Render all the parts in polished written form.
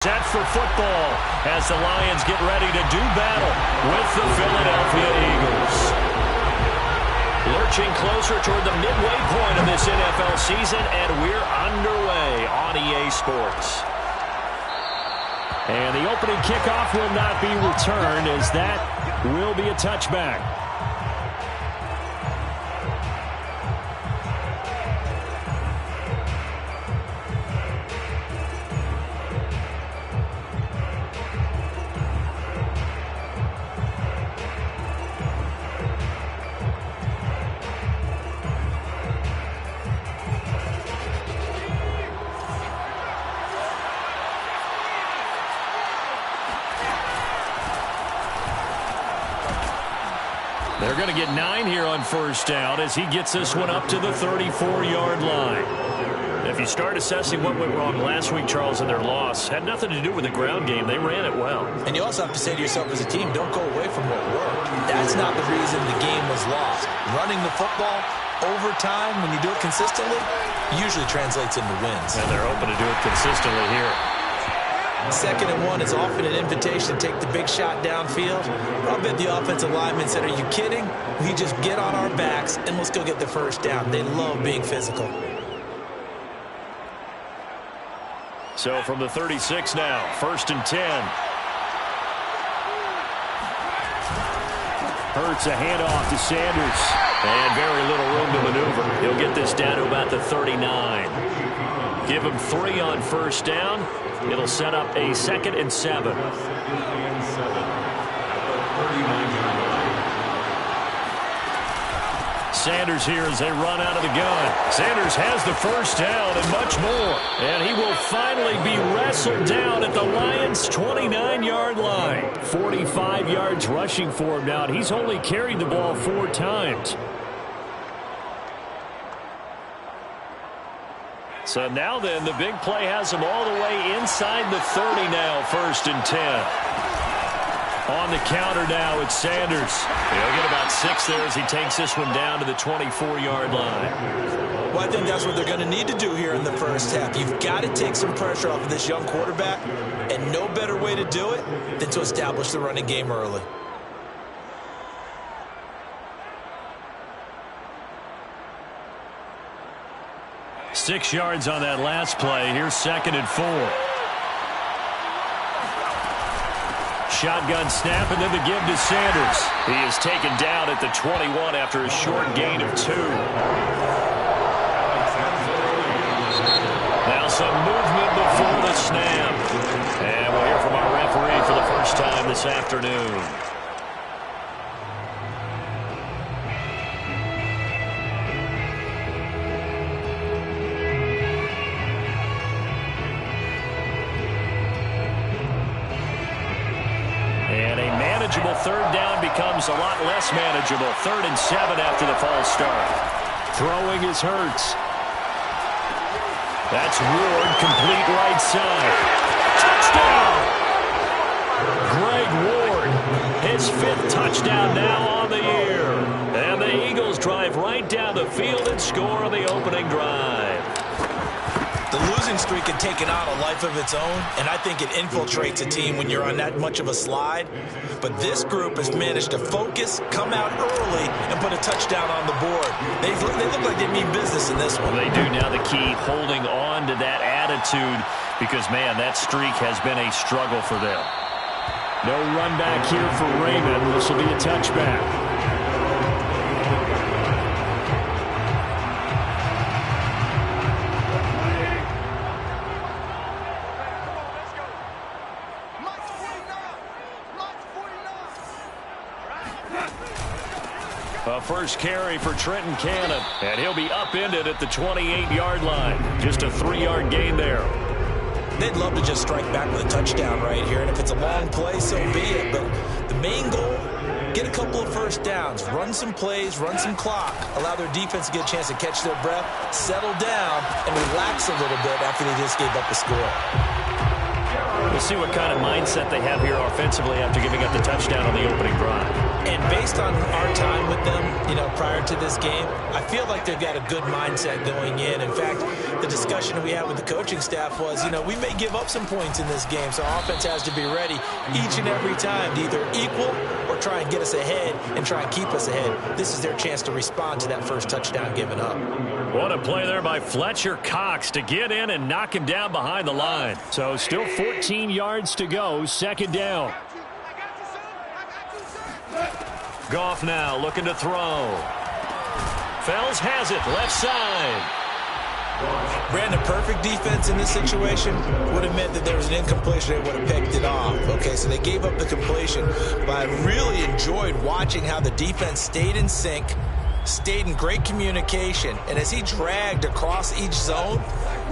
Set for football as the Lions get ready to do battle with the Philadelphia Eagles. Lurching closer toward the midway point of this NFL season, and we're underway on EA Sports. And the opening kickoff will not be returned, as that will be a touchback. They're going to get 9 here on first down as he gets this one up to the 34-yard line. If you start assessing what went wrong last week, Charles, in their loss, had nothing to do with the ground game. They ran it well. And you also have to say to yourself as a team, don't go away from what worked. That's not the reason the game was lost. Running the football over time, when you do it consistently, usually translates into wins. And they're open to do it consistently here. 2nd and 1 is often an invitation to take the big shot downfield. I'll bet the offensive lineman said, are you kidding? We just get on our backs and let's go get the first down. They love being physical. So from the 36 now, 1st and 10. Hurts a handoff to Sanders. And very little room to maneuver. He'll get this down to about the 39. Give him 3 on first down. It'll set up a 2nd and 7. Sanders here as they run out of the gun. Sanders has the first down and much more. And he will finally be wrestled down at the Lions' 29-yard line. 45 yards rushing for him now. And he's only carried the ball 4 times. So now then, the big play has him all the way inside the 30 now, 1st and 10. On the counter now, it's Sanders. He'll get about 6 there as he takes this one down to the 24-yard line. Well, I think that's what they're going to need to do here in the first half. You've got to take some pressure off of this young quarterback, and no better way to do it than to establish the running game early. Six yards on that last play. Here's 2nd and 4. Shotgun snap, and then the give to Sanders. He is taken down at the 21 after a short gain of 2. Now some movement before the snap. And we'll hear from our referee for the first time this afternoon. Manageable 3rd down becomes a lot less manageable. 3rd and 7 after the false start. Throwing is Hurts. That's Ward, complete right side. Touchdown! Greg Ward, his 5th touchdown now on the year. And the Eagles drive right down the field and score on the opening drive. The losing streak had taken on a life of its own, and I think it infiltrates a team when you're on that much of a slide. But this group has managed to focus, come out early, and put a touchdown on the board. They look like they mean business in this one. Well, they do. Now the key, holding on to that attitude, because, man, that streak has been a struggle for them. No run back here for Raymond. This will be a touchback. A first carry for Trenton Cannon, and he'll be upended at the 28-yard line. Just a 3-yard gain there. They'd love to just strike back with a touchdown right here, and if it's a long play, so be it. But the main goal, get a couple of first downs, run some plays, run some clock, allow their defense to get a chance to catch their breath, settle down, and relax a little bit after they just gave up the score. We'll see what kind of mindset they have here offensively after giving up the touchdown on the opening drive. And based on our time with them, prior to this game, I feel like they've got a good mindset going in. In fact, the discussion we had with the coaching staff was, you know, we may give up some points in this game, so our offense has to be ready each and every time to either equal or try and get us ahead and try and keep us ahead. This is their chance to respond to that first touchdown given up. What a play there by Fletcher Cox to get in and knock him down behind the line. So still 14 yards to go, second down. Goff now looking to throw. Fells has it, left side. Brandon, perfect defense in this situation would have meant that there was an incompletion. They would have picked it off. Okay, so they gave up the completion. But I really enjoyed watching how the defense stayed in sync, stayed in great communication. And as he dragged across each zone,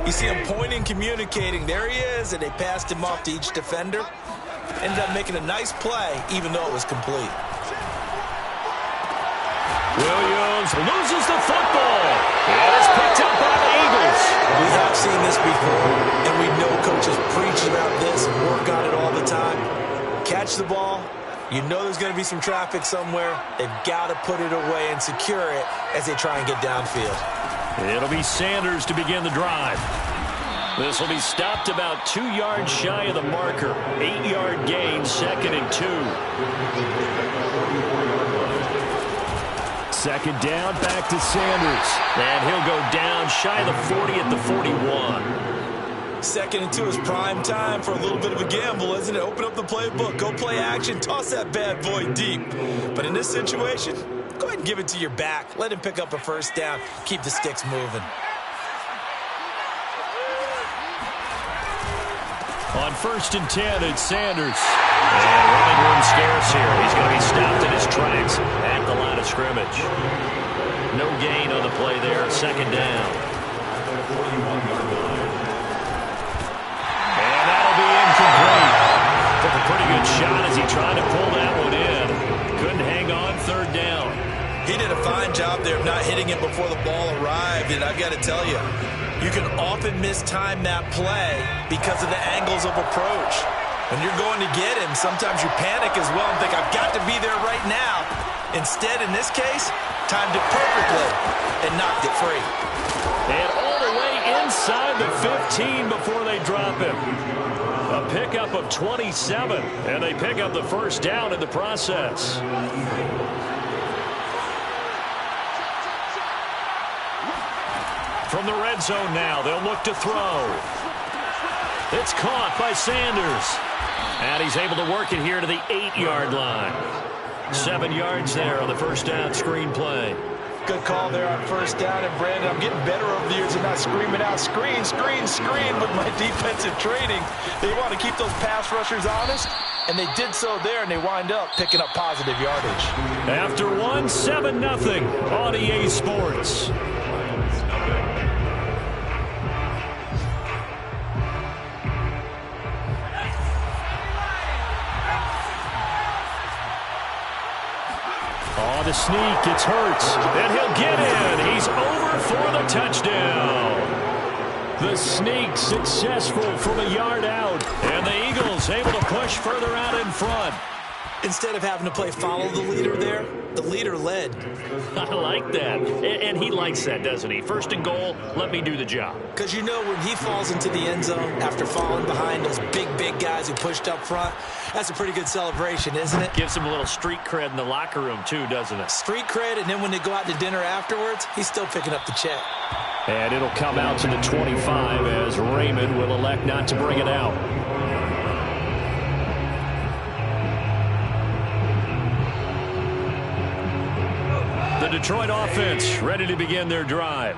you see him pointing, communicating. There he is, and they passed him off to each defender. Ended up making a nice play, even though it was complete. Williams loses the football. It is picked up by the Eagles. We have seen this before, and we know coaches preach about this and work on it all the time. Catch the ball. You know there's going to be some traffic somewhere. They've got to put it away and secure it as they try and get downfield. It'll be Sanders to begin the drive. This will be stopped about 2 yards shy of the marker. 8-yard gain, 2nd and 2. Second down, back to Sanders. And he'll go down shy of the 40 at the 41. 2nd and 2 is prime time for a little bit of a gamble, isn't it? Open up the playbook, go play action, toss that bad boy deep. But in this situation, go ahead and give it to your back. Let him pick up a first down. Keep the sticks moving. On 1st and 10, it's Sanders. And running room scarce here. He's going to be stopped in his tracks at the line of scrimmage. No gain on the play there, 2nd down. And that'll be incomplete. Took a pretty good shot as he tried to pull that one in. Couldn't hang on, 3rd down. He did a fine job there of not hitting it before the ball arrived, and I've got to tell you, you can often mistime that play because of the angles of approach. When you're going to get him, sometimes you panic as well and think, I've got to be there right now. Instead, in this case, timed it perfectly and knocked it free. And all the way inside the 15 before they drop him. A pickup of 27, and they pick up the first down in the process. From the red zone now, they'll look to throw. It's caught by Sanders. And he's able to work it here to the 8-yard line. 7 yards there on the first down screen play. Good call there on first down. And, Brandon, I'm getting better over the years and not screaming out, screen, screen, screen with my defensive training. They want to keep those pass rushers honest, and they did so there, and they wind up picking up positive yardage. After one, 7-0 on EA Sports. On the sneak, it's Hurts, and he'll get in. He's over for the touchdown. The sneak successful from a yard out, and the Eagles able to push further out in front. Instead of having to play follow the leader there, the leader led. I like that. And he likes that, doesn't he? 1st and goal, let me do the job. Because you know when he falls into the end zone after falling behind those big guys who pushed up front, that's a pretty good celebration, isn't it? Gives him a little street cred in the locker room, too, doesn't it? Street cred, and then when they go out to dinner afterwards, he's still picking up the check. And it'll come out to the 25 as Raymond will elect not to bring it out. The Detroit offense ready to begin their drive.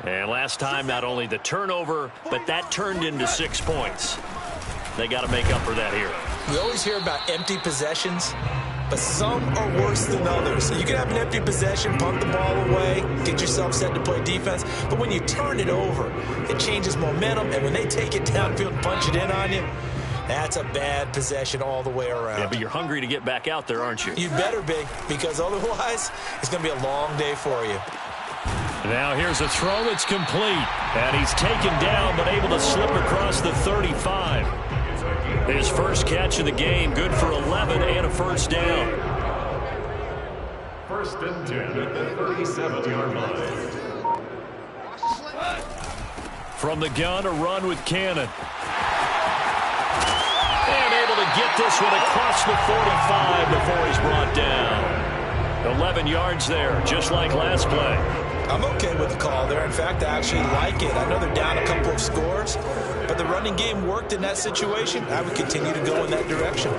And last time, not only the turnover, but that turned into 6 points. They got to make up for that here. We always hear about empty possessions, but some are worse than others. You can have an empty possession, punt the ball away, get yourself set to play defense, but when you turn it over, it changes momentum, and when they take it downfield and punch it in on you, that's a bad possession all the way around. Yeah, but you're hungry to get back out there, aren't you? You better be, because otherwise, it's going to be a long day for you. Now here's a throw that's complete. And he's taken down, but able to slip across the 35. His first catch of the game, good for 11 and a first down. 1st and 10 at the 37-yard line. From the gun, a run with Cannon. And able to get this one across the 45 before he's brought down. 11 yards there, just like last play. I'm okay with the call there. In fact, I actually like it. I know they're down a couple of scores, but the running game worked in that situation. I would continue to go in that direction.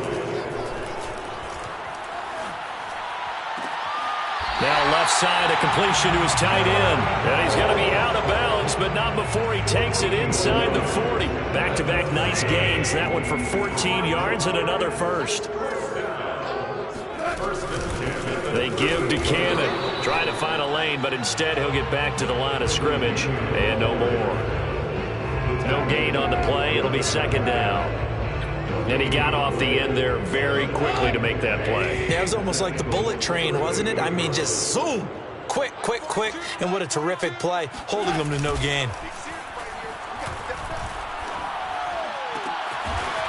Now left side, a completion to his tight end. And he's going to be out of bounds, but not before he takes it inside the 40. Back-to-back nice gains. That one for 14 yards and another first. They give to Cannon. Trying to find a lane, but instead he'll get back to the line of scrimmage. And no more. No gain on the play. It'll be second down. And he got off the end there very quickly to make that play. Yeah, it was almost like the bullet train, wasn't it? I mean, just zoom. Quick, quick, quick. And what a terrific play, holding them to no gain.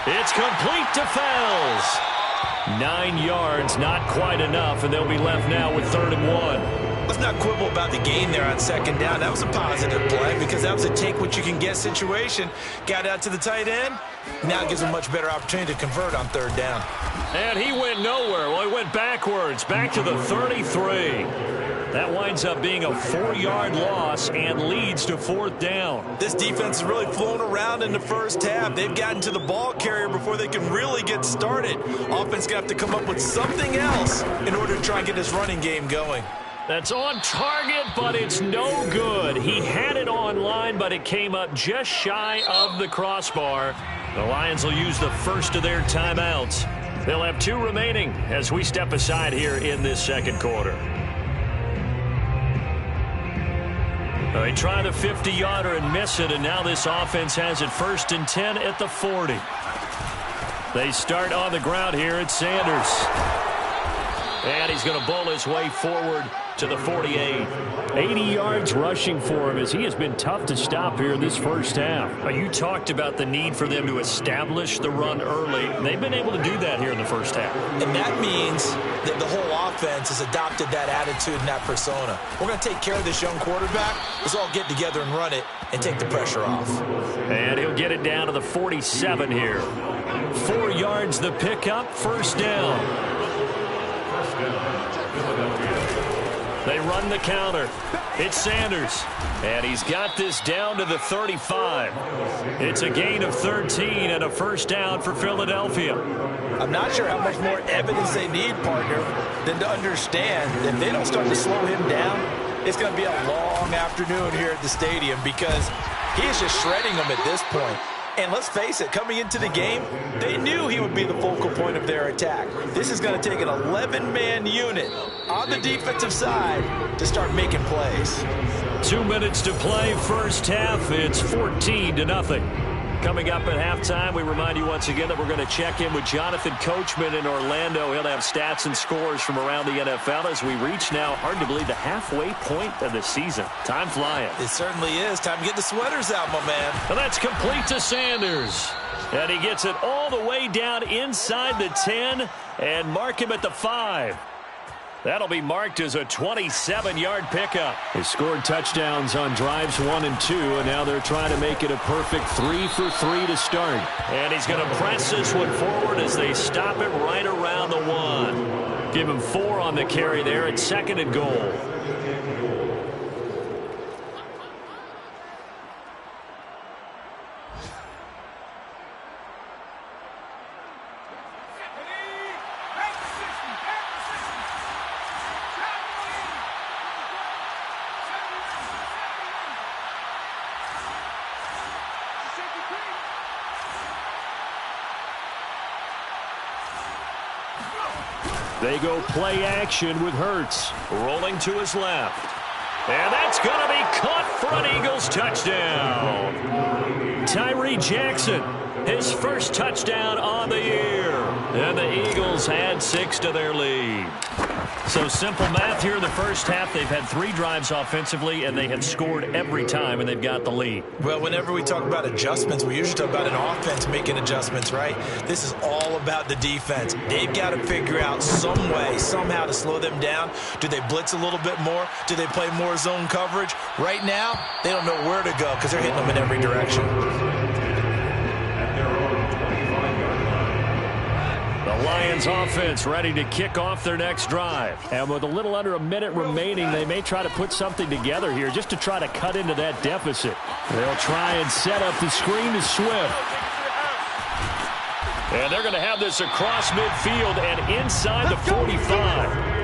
It's complete to Fells. 9 yards, not quite enough, and they'll be left now with 3rd and 1. Let's not quibble about the gain there on second down. That was a positive play because that was a take-what-you-can-get situation. Got out to the tight end. Now gives him a much better opportunity to convert on 3rd down. And he went nowhere. Well, he went backwards, back to the 33. That winds up being a 4-yard loss and leads to 4th down. This defense is really flown around in the first half. They've gotten to the ball carrier before they can really get started. Offense going to have to come up with something else in order to try and get this running game going. That's on target, but it's no good. He had it on line, but it came up just shy of the crossbar. The Lions will use the first of their timeouts. They'll have 2 remaining as we step aside here in this second quarter. They try the 50-yarder and miss it, and now this offense has it 1st and 10 at the 40. They start on the ground here at Sanders. And he's going to bowl his way forward to the 48. 80 yards rushing for him as he has been tough to stop here in this first half. You talked about the need for them to establish the run early. They've been able to do that here in the first half. And that means that the whole offense has adopted that attitude and that persona. We're going to take care of this young quarterback. Let's all get together and run it and take the pressure off. And he'll get it down to the 47 here. 4 yards the pickup, 1st down. They run the counter. It's Sanders. And he's got this down to the 35. It's a gain of 13 and a 1st down for Philadelphia. I'm not sure how much more evidence they need, partner, than to understand that if they don't start to slow him down, it's going to be a long afternoon here at the stadium because he is just shredding them at this point. And let's face it, coming into the game, they knew he would be the focal point of their attack. This is going to take an 11-man unit on the defensive side to start making plays. 2 minutes to play, first half. It's 14-0. Coming up at halftime, we remind you once again that we're going to check in with Jonathan Coachman in Orlando. He'll have stats and scores from around the NFL as we reach now, hard to believe, the halfway point of the season. Time flying. It certainly is. Time to get the sweaters out, my man. And that's complete to Sanders. And he gets it all the way down inside the 10 and mark him at the 5. That'll be marked as a 27-yard pickup. They scored touchdowns on drives 1 and 2, and now they're trying to make it a perfect 3 for 3 to start. And he's going to press this one forward as they stop it right around the 1. Give him 4 on the carry there at 2nd and goal. They go play action with Hurts. Rolling to his left. And that's going to be caught for an Eagles touchdown. Tyree Jackson his first touchdown on the year. And the Eagles add 6 to their lead. So simple math here in the first half. They've had 3 drives offensively, and they have scored every time, and they've got the lead. Well, whenever we talk about adjustments, we usually talk about an offense making adjustments, right? This is all about the defense. They've got to figure out some way, somehow to slow them down. Do they blitz a little bit more? Do they play more zone coverage? Right now, they don't know where to go because they're hitting them in every direction. The Lions offense ready to kick off their next drive. And with a little under a minute remaining, they may try to put something together here just to try to cut into that deficit. They'll try and set up the screen to Swift. And they're going to have this across midfield and inside the 45.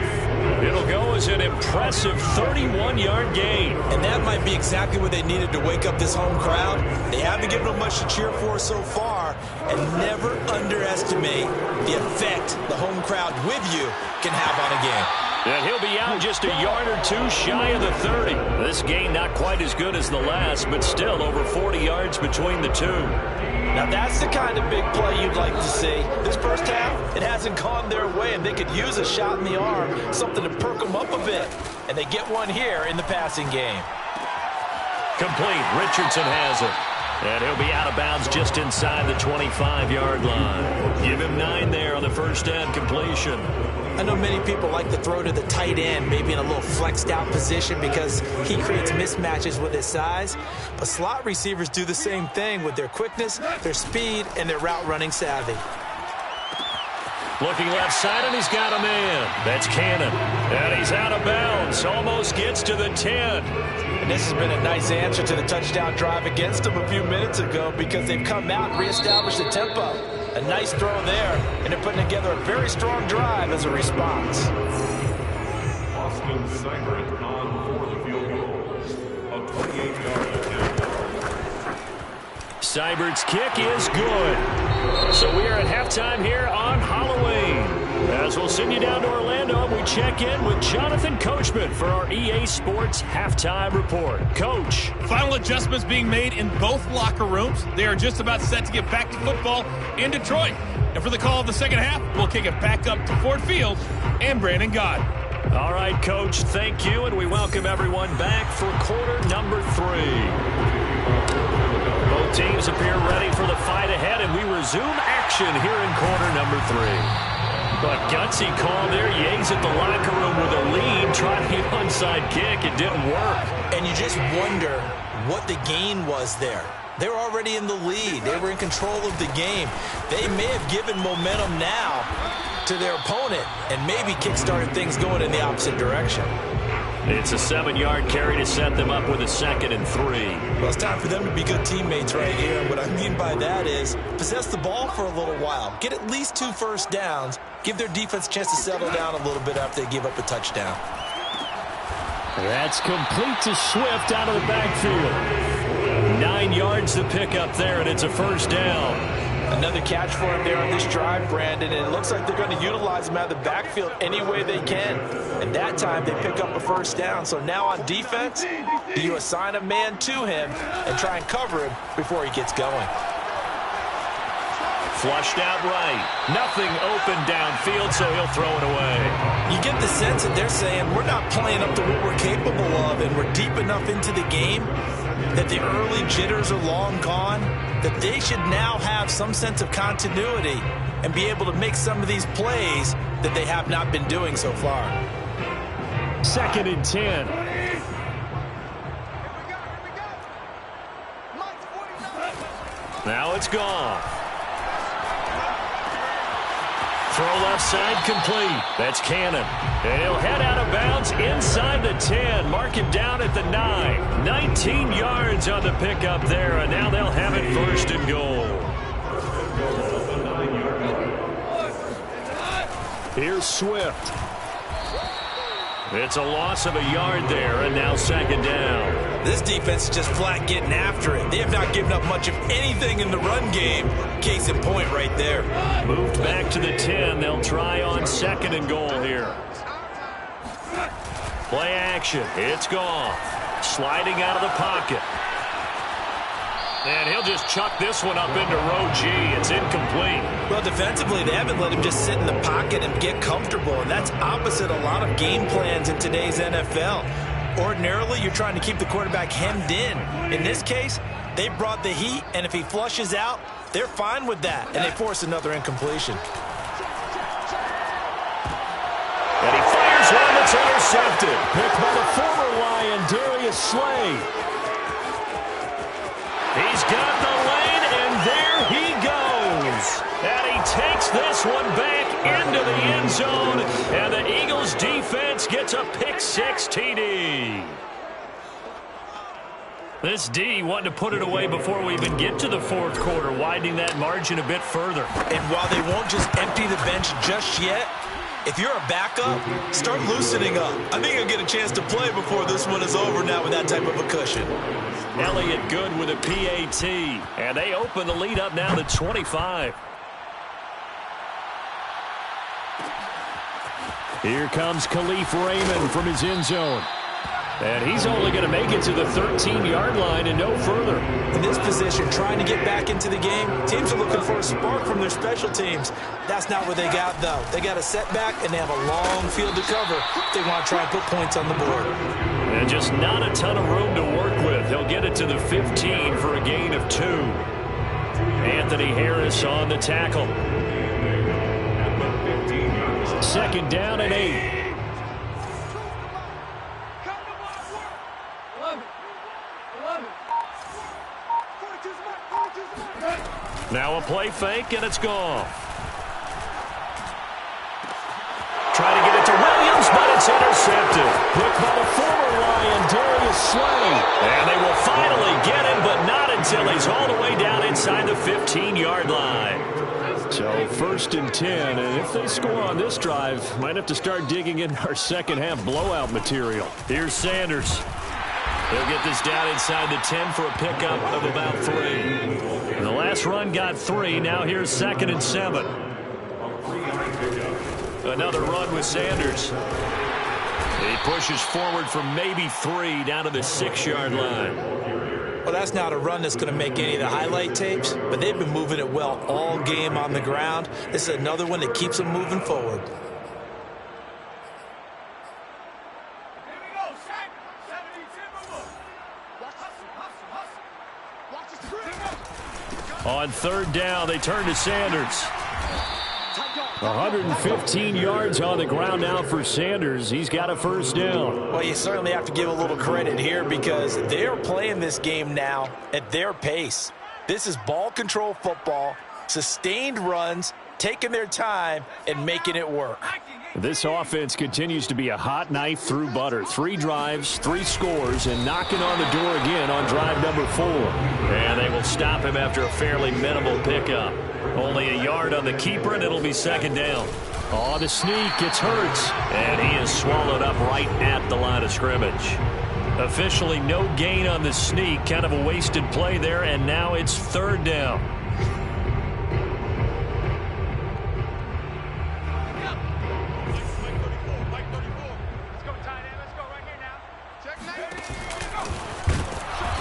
It'll go as an impressive 31-yard gain. And that might be exactly what they needed to wake up this home crowd. They haven't given them much to cheer for so far. And never underestimate the effect the home crowd with you can have on a game. And he'll be out just a yard or 2 shy of the 30. This gain not quite as good as the last, but still over 40 yards between the two. Now that's the kind of big play you'd like to see. This first half, it hasn't gone their way, and they could use a shot in the arm, something to perk them up a bit. And they get one here in the passing game. Complete. Richardson has it. And he'll be out of bounds just inside the 25-yard line. Give him 9 there on the first down completion. I know many people like to throw to the tight end, maybe in a little flexed out position because he creates mismatches with his size. But slot receivers do the same thing with their quickness, their speed, and their route running savvy. Looking left side, and he's got a man. That's Cannon. And he's out of bounds. Almost gets to the 10. And this has been a nice answer to the touchdown drive against them a few minutes ago because they've come out and reestablished the tempo. A nice throw there, and they're putting together a very strong drive as a response. Austin Seibert on for the field goal of 28 yards. Seibert's kick is good. So we are at halftime here on Halloween. As we'll send you down to Orlando, we check in with Jonathan Coachman for our EA Sports Halftime Report. Coach. Final adjustments being made in both locker rooms. They are just about set to get back to football in Detroit. And for the call of the second half, we'll kick it back up to Ford Field and Brandon Gott. All right, Coach, thank you, and we welcome everyone back for quarter number 3. Both teams appear ready for the fight ahead, and we resume action here in quarter number 3. But gutsy call there. Yates at the locker room with a lead, trying the onside kick. It didn't work. And you just wonder what the gain was there. They were already in the lead. They were in control of the game. They may have given momentum now to their opponent and maybe kick-started things going in the opposite direction. It's a 7-yard carry to set them up with a 2nd and 3. Well, it's time for them to be good teammates right here. And what I mean by that is possess the ball for a little while. Get at least 2 first downs. Give their defense a chance to settle down a little bit after they give up a touchdown. That's complete to Swift out of the backfield. 9 yards to pick up there, and it's a first down. Another catch for him there on this drive, Brandon, and it looks like they're going to utilize him out of the backfield any way they can. And that time they pick up a first down. So now on defense, do you assign a man to him and try and cover him before he gets going? Flushed out right. Nothing open downfield, so he'll throw it away. You get the sense that they're saying we're not playing up to what we're capable of, and we're deep enough into the game that the early jitters are long gone, that they should now have some sense of continuity and be able to make some of these plays that they have not been doing so far. 2nd and 10. Now it's gone. Throw left side complete. That's Cannon. And he'll head out of bounds inside the 10. Mark him down at the 9. 19 yards on the pickup there, and now they'll have it 1st and goal. Here's Swift. It's a loss of a yard there, and now 2nd down. This defense is just flat getting after it. They have not given up much of anything in the run game. Case in point right there. Moved back to the 10. They'll try on 2nd and goal here. Play action. It's gone. Sliding out of the pocket. And he'll just chuck this one up into row G. It's incomplete. Well, defensively, they haven't let him just sit in the pocket and get comfortable, and that's opposite a lot of game plans in today's NFL. Ordinarily, you're trying to keep the quarterback hemmed in. In this case, they brought the heat, and if he flushes out, they're fine with that, and they force another incompletion. And he fires one that's intercepted. Picked by the former Lion, Darius Slay. He's got the lane, and there he goes. And he takes this one back into the end zone, and the Eagles defense gets a pick-6 TD. This D wanting to put it away before we even get to the fourth quarter, widening that margin a bit further. And while they won't just empty the bench just yet, if you're a backup, start loosening up. I think you'll get a chance to play before this one is over now with that type of a cushion. Elliott good with a PAT. And they open the lead up now to 25. Here comes Khalif Raymond from his end zone. And he's only going to make it to the 13-yard line and no further. In this position, trying to get back into the game, teams are looking for a spark from their special teams. That's not what they got, though. They got a setback, and they have a long field to cover if they want to try and put points on the board. And just not a ton of room to work with. He'll get it to the 15 for a gain of 2. Anthony Harris on the tackle. Second down and 8. Now a play fake, and it's gone. Try to get it to Williams, but it's intercepted. Picked by the former Lion, Darius Slay. And they will finally get him, but not until he's all the way down inside the 15-yard line. So first and 10, and if they score on this drive, might have to start digging in our second half blowout material. Here's Sanders. He'll get this down inside the 10 for a pickup of about 3. And the last run got 3. Now here's second and 7. Another run with Sanders. He pushes forward from maybe 3 down to the 6-yard line. Well, that's not a run that's going to make any of the highlight tapes, but they've been moving it well all game on the ground. This is another one that keeps them moving forward. On third down, they turn to Sanders. 115 yards on the ground now for Sanders. He's got a first down. Well, you certainly have to give a little credit here because they're playing this game now at their pace. This is ball control football, sustained runs, taking their time, and making it work. This offense continues to be a hot knife through butter. 3 drives, 3 scores, and knocking on the door again on drive number 4. And they will stop him after a fairly minimal pickup. Only a yard on the keeper, and it'll be second down. Oh, the sneak, it's Hurts. And he is swallowed up right at the line of scrimmage. Officially no gain on the sneak. Kind of a wasted play there, and now it's third down.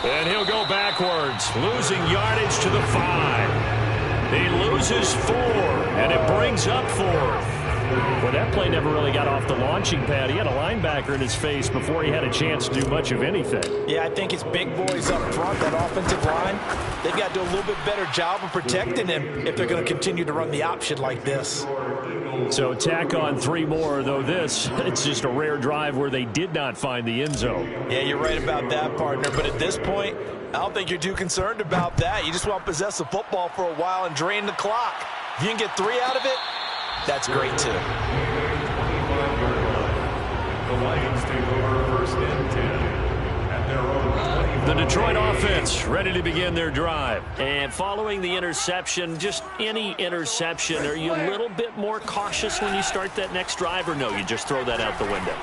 And he'll go backwards, losing yardage to the 5. He loses 4, and it brings up 4. Well, that play never really got off the launching pad. He had a linebacker in his face before he had a chance to do much of anything. Yeah, I think it's big boys up front, that offensive line. They've got to do a little bit better job of protecting him if they're going to continue to run the option like this. So tack on 3 more, though it's just a rare drive where they did not find the end zone. Yeah, you're right about that, partner. But at this point, I don't think you're too concerned about that. You just want to possess the football for a while and drain the clock. If you can get 3 out of it, that's great, too. The Lions take over first and 10 at their own 20. The Detroit offense ready to begin their drive. And following the interception, just any interception, are you a little bit more cautious when you start that next drive, or no, you just throw that out the window?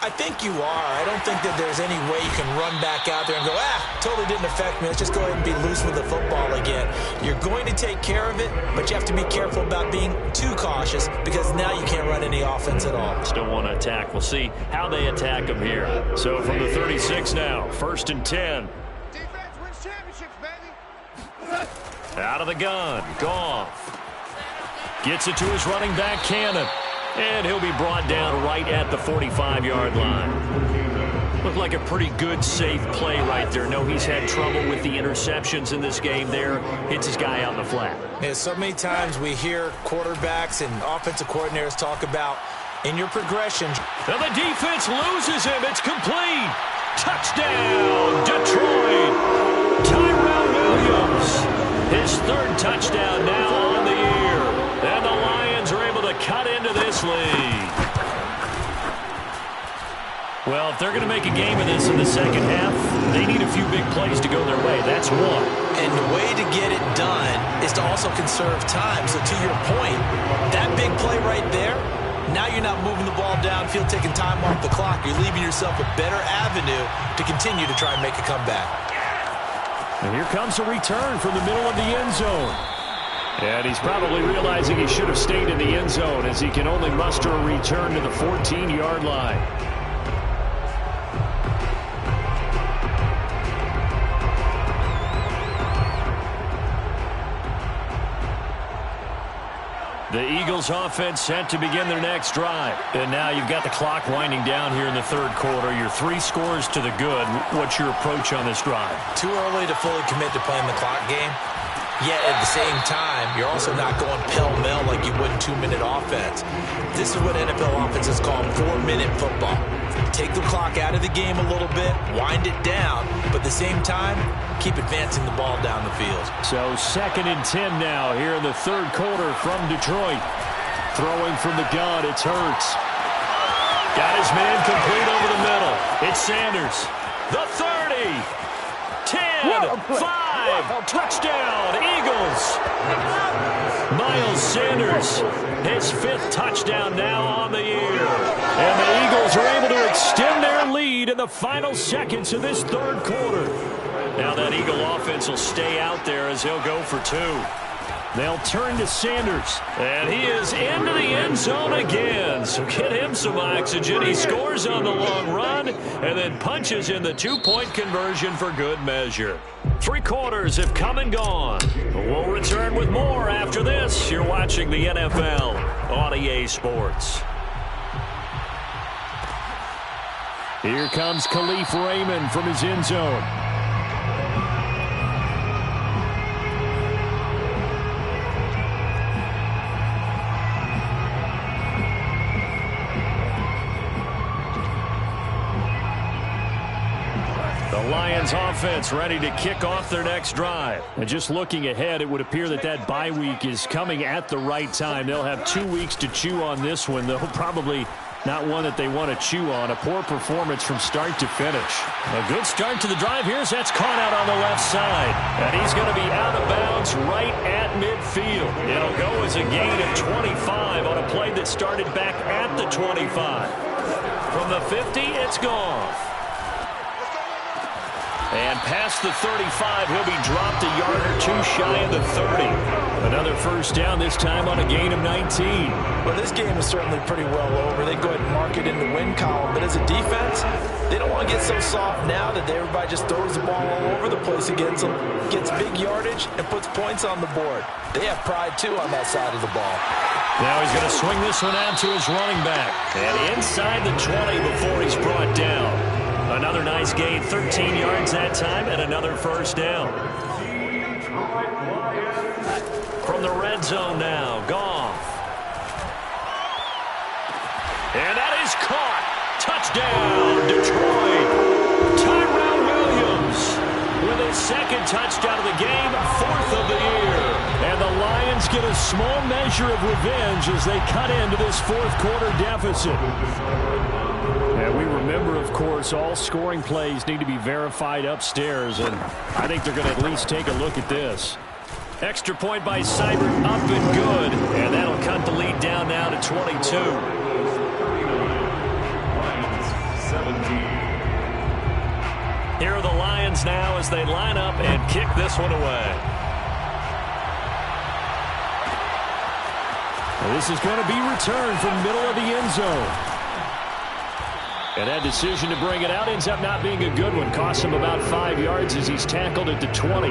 I think you are. I don't think that there's any way you can run back out there and go, totally didn't affect me. Let's just go ahead and be loose with the football again. You're going to take care of it, but you have to be careful about being too cautious because now you can't run any offense at all. Still want to attack. We'll see how they attack them here. So from the 36 now, first and 10. Defense wins championships, baby. Out of the gun, Goff. Gets it to his running back, Cannon. And he'll be brought down right at the 45-yard line. Looked like a pretty good, safe play right there. No, he's had trouble with the interceptions in this game there. Hits his guy out in the flat. Yeah, so many times we hear quarterbacks and offensive coordinators talk about in your progression. And the defense loses him. It's complete. Touchdown, Detroit. Tyrell Williams. His third touchdown now on the year. And the Lions are able to cut into this lead. Well, if they're going to make a game of this in the second half, they need a few big plays to go their way. That's one. And the way to get it done is to also conserve time. So to your point, that big play right there, now you're not moving the ball downfield, taking time off the clock. You're leaving yourself a better avenue to continue to try and make a comeback. And here comes a return from the middle of the end zone. And he's probably realizing he should have stayed in the end zone as he can only muster a return to the 14-yard line. The Eagles offense set to begin their next drive. And now you've got the clock winding down here in the third quarter. You're 3 scores to the good. What's your approach on this drive? Too early to fully commit to playing the clock game. Yet at the same time, you're also not going pell-mell like you would in 2-minute offense. This is what NFL offenses call 4-minute football. Take the clock out of the game a little bit, wind it down, but at the same time, keep advancing the ball down the field. So 2nd and 10 now here in the third quarter from Detroit. Throwing from the gun, it's Hurts. Got his man complete over the middle. It's Sanders. The 30. 10. 5. Touchdown, Eagles. Miles Sanders, his 5th touchdown now on the year. And the Eagles are able to extend their lead in the final seconds of this third quarter. Now that Eagle offense will stay out there as they'll go for 2. They'll turn to Sanders, and he is into the end zone again. So get him some oxygen. He scores on the long run and then punches in the 2-point conversion for good measure. 3 quarters have come and gone. We'll return with more after this. You're watching the NFL on EA Sports. Here comes Khalif Raymond from his end zone. Lions offense ready to kick off their next drive. And just looking ahead, it would appear that that bye week is coming at the right time. They'll have 2 weeks to chew on this one, though probably not one that they want to chew on. A poor performance from start to finish. A good start to the drive. Here's that's caught out on the left side. And he's going to be out of bounds right at midfield. It'll go as a gain of 25 on a play that started back at the 25. From the 50, it's gone. And past the 35, he'll be dropped a yard or 2 shy of the 30. Another first down, this time on a gain of 19. Well, this game is certainly pretty well over. They go ahead and mark it in the win column. But as a defense, they don't want to get so soft now that everybody just throws the ball all over the place against them, gets big yardage, and puts points on the board. They have pride, too, on that side of the ball. Now he's going to swing this one out to his running back. And inside the 20 before he's brought down. Another nice gain, 13 yards that time, and another first down. From the red zone now, Goff. And that is caught. Touchdown, Detroit. Tyrell Williams with his 2nd touchdown of the game, 4th of the year. And the Lions get a small measure of revenge as they cut into this 4th quarter deficit. And we remember, of course, all scoring plays need to be verified upstairs, and I think they're going to at least take a look at this. Extra point by Seibert, up and good, and that'll cut the lead down now to 22. Here are the Lions now as they line up and kick this one away. And this is going to be returned from the middle of the end zone. And that decision to bring it out ends up not being a good one. Costs him about 5 yards as he's tackled at the 20.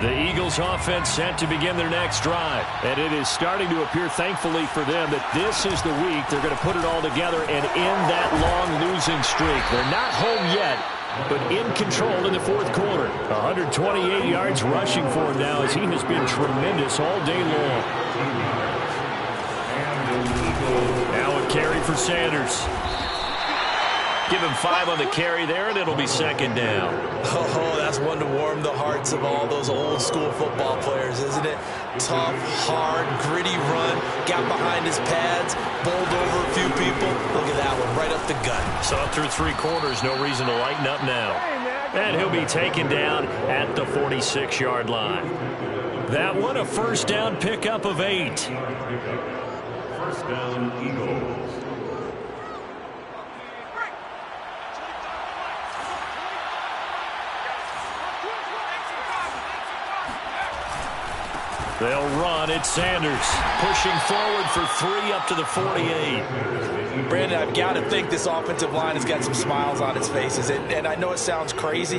The Eagles offense set to begin their next drive. And it is starting to appear, thankfully for them, that this is the week they're going to put it all together and end that long losing streak. They're not home yet, but in control in the fourth quarter. 128 yards rushing for him now, as he has been tremendous all day long. Now a carry for Sanders. Give him 5 on the carry there, and it'll be second down. Oh, that's one to warm the hearts of all those old school football players, isn't it? Tough, hard, gritty run, got behind his pads, bowled over a few people. Look at that one, right up the gut. Saw through 3 quarters, no reason to lighten up now. And he'll be taken down at the 46-yard line. That one, a first down pickup of 8. First down, Eagles. They'll run. It's Sanders pushing forward for 3 up to the 48. Brandon, I've got to think this offensive line has got some smiles on its faces. And I know it sounds crazy,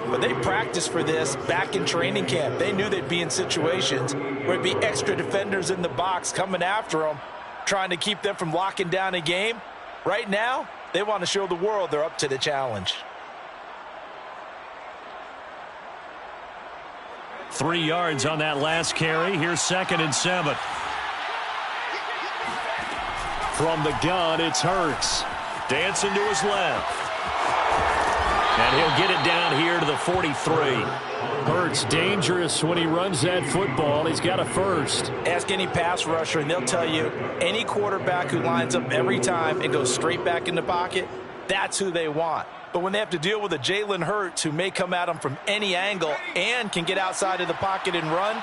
but they practiced for this back in training camp. They knew they'd be in situations where it'd be extra defenders in the box coming after them, trying to keep them from locking down a game. Right now, they want to show the world they're up to the challenge. 3 yards on that last carry. Here's 2nd and 7. From the gun, it's Hurts. Dancing to his left. And he'll get it down here to the 43. Hurts dangerous when he runs that football. He's got a first. Ask any pass rusher, and they'll tell you any quarterback who lines up every time and goes straight back in the pocket, that's who they want. But when they have to deal with a Jalen Hurts who may come at them from any angle and can get outside of the pocket and run,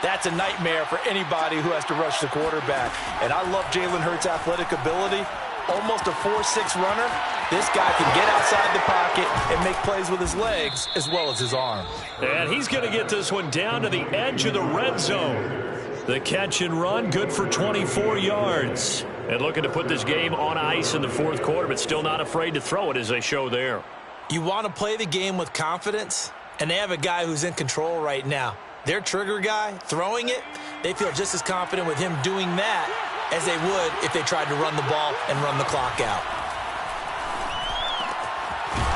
that's a nightmare for anybody who has to rush the quarterback. And I love Jalen Hurts' athletic ability. Almost a 4.6 runner. This guy can get outside the pocket and make plays with his legs as well as his arms. And he's going to get this one down to the edge of the red zone. The catch and run, good for 24 yards. And looking to put this game on ice in the fourth quarter, but still not afraid to throw it as they show there. You want to play the game with confidence, and they have a guy who's in control right now. Their trigger guy, throwing it, they feel just as confident with him doing that as they would if they tried to run the ball and run the clock out.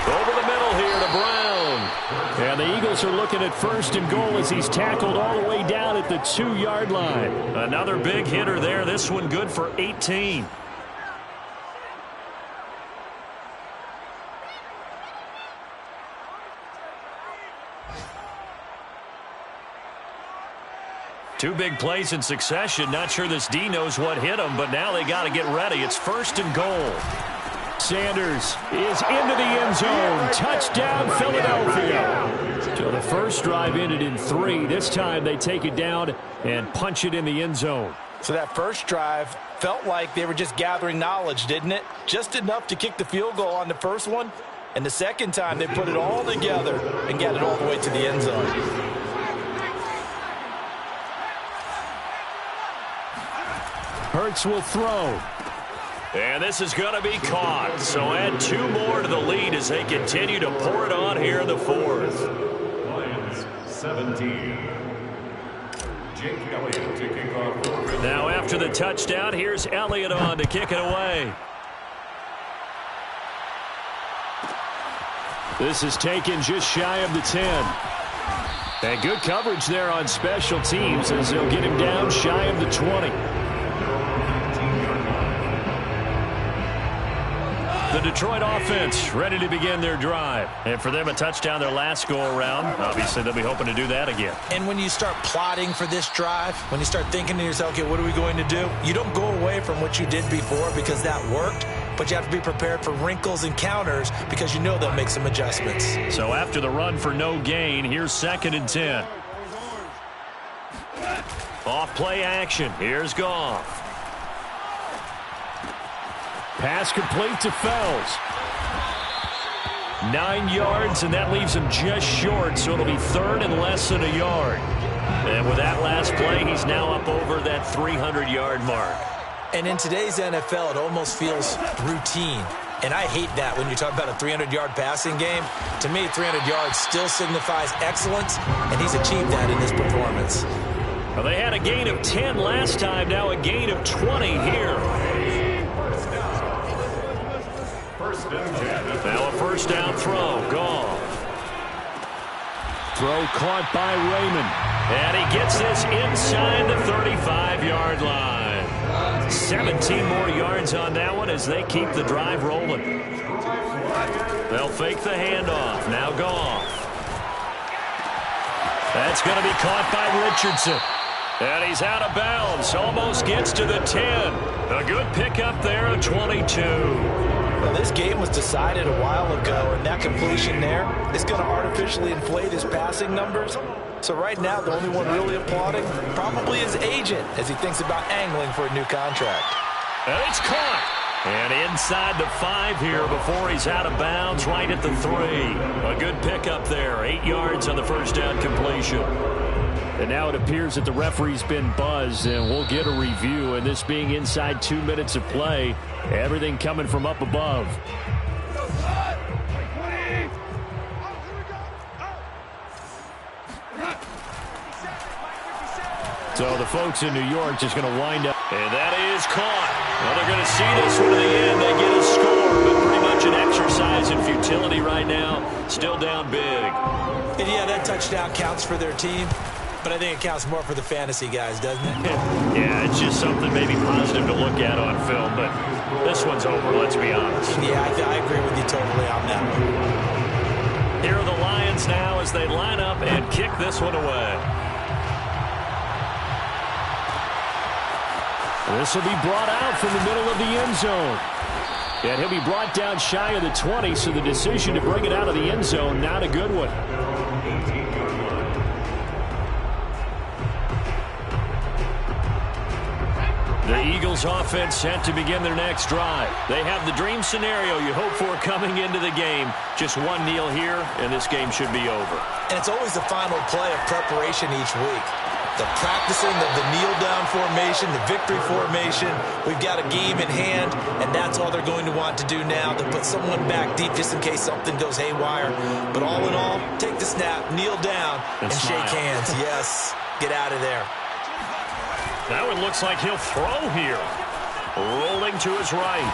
Over the middle here to Brown. And the Eagles are looking at 1st and goal as he's tackled all the way down at the 2-yard line. Another big hitter there. This one good for 18. Two big plays in succession. Not sure this D knows what hit him, but now they got to get ready. It's 1st and goal. Sanders is into the end zone. Touchdown, Philadelphia. So the first drive ended in 3. This time they take it down and punch it in the end zone. So that first drive felt like they were just gathering knowledge, didn't it? Just enough to kick the field goal on the first one. And the second time they put it all together and got it all the way to the end zone. Hurts will throw. And this is going to be caught. So add 2 more to the lead as they continue to pour it on here in the fourth. Lions 17. Jake Elliott to kick off. Now after the touchdown, here's Elliott on to kick it away. This is taken just shy of the 10. And good coverage there on special teams as they'll get him down shy of the 20. The Detroit offense ready to begin their drive. And for them, a touchdown their last go-around. Obviously, they'll be hoping to do that again. And when you start plotting for this drive, when you start thinking to yourself, okay, what are we going to do? You don't go away from what you did before because that worked, but you have to be prepared for wrinkles and counters because you know they'll make some adjustments. So after the run for no gain, here's 2nd and 10. Off play action. Here's Goff. Pass complete to Fells. 9 yards, and that leaves him just short, so it'll be 3rd and less than a yard. And with that last play, he's now up over that 300-yard mark. And in today's NFL, it almost feels routine. And I hate that when you talk about a 300-yard passing game. To me, 300 yards still signifies excellence, and he's achieved that in his performance. Well, they had a gain of 10 last time, now a gain of 20 here. Now a first down throw. Goff. Throw caught by Raymond. And he gets this inside the 35-yard line. 17 more yards on that one as they keep the drive rolling. They'll fake the handoff. Now Goff. That's going to be caught by Richardson. And he's out of bounds. Almost gets to the 10. A good pickup there of 22. Well, this game was decided a while ago, and that completion there is going to artificially inflate his passing numbers. So right now, the only one really applauding probably his agent as he thinks about angling for a new contract. And it's caught. And inside the 5 here before he's out of bounds, right at the 3. A good pickup there. 8 yards on the first down completion. And now it appears that the referee's been buzzed, and we'll get a review. And this being inside 2 minutes of play, everything coming from up above. So the folks in New York just going to wind up. And that is caught. Well, they're going to see this one to the end. They get a score, but pretty much an exercise in futility right now. Still down big. And yeah, that touchdown counts for their team. But I think it counts more for the fantasy guys, doesn't it? Yeah, it's just something maybe positive to look at on film, but this one's over, let's be honest. Yeah, I agree with you totally on that one. Here are the Lions now as they line up and kick this one away. This will be brought out from the middle of the end zone. And he'll be brought down shy of the 20, so the decision to bring it out of the end zone, not a good one. The Eagles offense set to begin their next drive. They have the dream scenario you hope for coming into the game. Just one kneel here, and this game should be over. And it's always the final play of preparation each week. The practicing of the kneel-down formation, the victory formation. We've got a game in hand, and that's all they're going to want to do now. They'll put someone back deep just in case something goes haywire. But all in all, take the snap, kneel down, and shake hands. Yes, get out of there. That one looks like he'll throw here. Rolling to his right.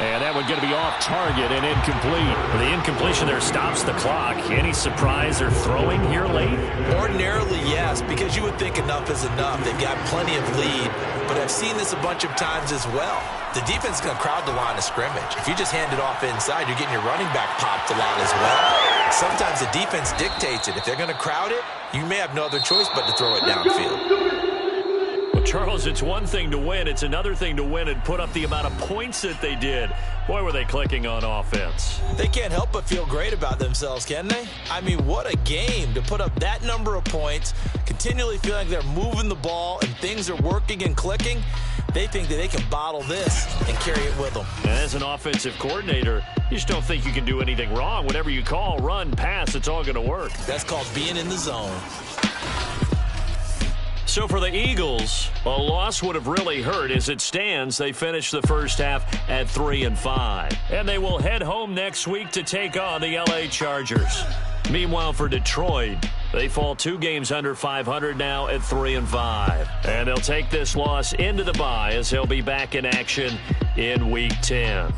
And that one going to be off target and incomplete. The incompletion there stops the clock. Any surprise they're throwing here late? Ordinarily, yes, because you would think enough is enough. They've got plenty of lead, but I've seen this a bunch of times as well. The defense is going to crowd the line of scrimmage. If you just hand it off inside, you're getting your running back popped a lot as well. Sometimes the defense dictates it. If they're going to crowd it, you may have no other choice but to throw it downfield. Charles, it's one thing to win. It's another thing to win and put up the amount of points that they did. Boy, were they clicking on offense. They can't help but feel great about themselves, can they? I mean, what a game to put up that number of points, continually feeling like they're moving the ball and things are working and clicking. They think that they can bottle this and carry it with them. And as an offensive coordinator, you just don't think you can do anything wrong. Whatever you call, run, pass, it's all going to work. That's called being in the zone. So for the Eagles, a loss would have really hurt. As it stands, they finish the first half at 3-5. And they will head home next week to take on the LA Chargers. Meanwhile, for Detroit, they fall 2 games under 500 now at 3-5. And they'll take this loss into the bye as they'll be back in action in Week 10.